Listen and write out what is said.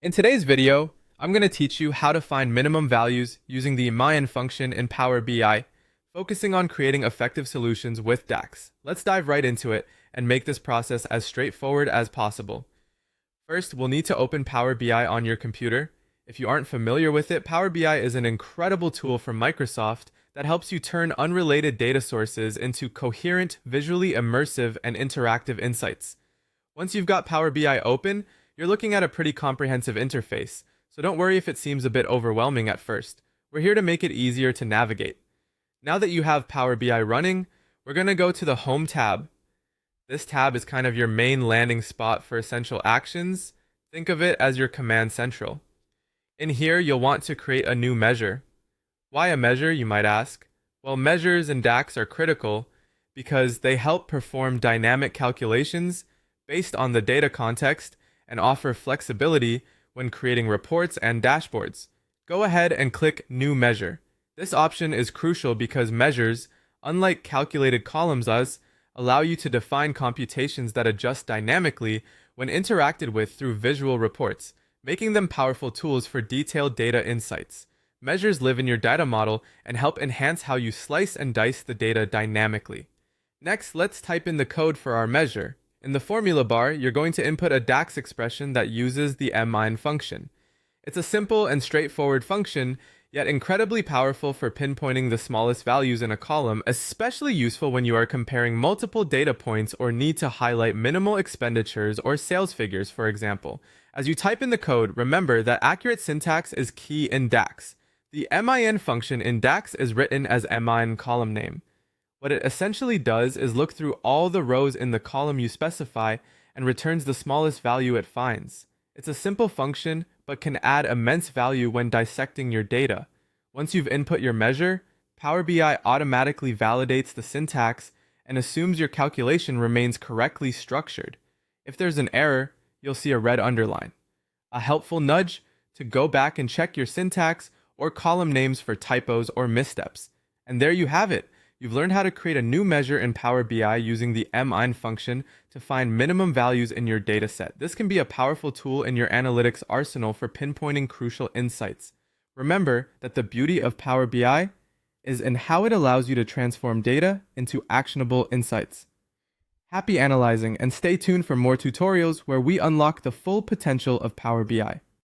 In today's video, I'm going to teach you how to find minimum values using the MIN function in Power BI, focusing on creating effective solutions with DAX. Let's dive right into it and make this process as straightforward as possible. First, we'll need to open Power BI on your computer. If you aren't familiar with it, Power BI is an incredible tool from Microsoft that helps you turn unrelated data sources into coherent, visually immersive, and interactive insights. Once you've got Power BI open, you're looking at a pretty comprehensive interface, so don't worry if it seems a bit overwhelming at first. We're here to make it easier to navigate. Now that you have Power BI running, we're going to go to the Home tab. This tab is kind of your main landing spot for essential actions. Think of it as your command central. In here, you'll want to create a new measure. Why a measure, you might ask? Well, measures in DAX are critical because they help perform dynamic calculations based on the data context and offer flexibility when creating reports and dashboards. Go ahead and click New Measure. This option is crucial because measures, unlike calculated columns allow you to define computations that adjust dynamically when interacted with through visual reports, making them powerful tools for detailed data insights. Measures live in your data model and help enhance how you slice and dice the data dynamically. Next, let's type in the code for our measure. In the formula bar, you're going to input a DAX expression that uses the MIN function. It's a simple and straightforward function, yet incredibly powerful for pinpointing the smallest values in a column, especially useful when you are comparing multiple data points or need to highlight minimal expenditures or sales figures, for example. As you type in the code, remember that accurate syntax is key in DAX. The MIN function in DAX is written as MIN column name. What it essentially does is look through all the rows in the column you specify and returns the smallest value it finds. It's a simple function, but can add immense value when dissecting your data. Once you've input your measure, Power BI automatically validates the syntax and assumes your calculation remains correctly structured. If there's an error, you'll see a red underline. A helpful nudge to go back and check your syntax or column names for typos or missteps. And there you have it. You've learned how to create a new measure in Power BI using the MIN function to find minimum values in your dataset. This can be a powerful tool in your analytics arsenal for pinpointing crucial insights. Remember that the beauty of Power BI is in how it allows you to transform data into actionable insights. Happy analyzing, and stay tuned for more tutorials where we unlock the full potential of Power BI.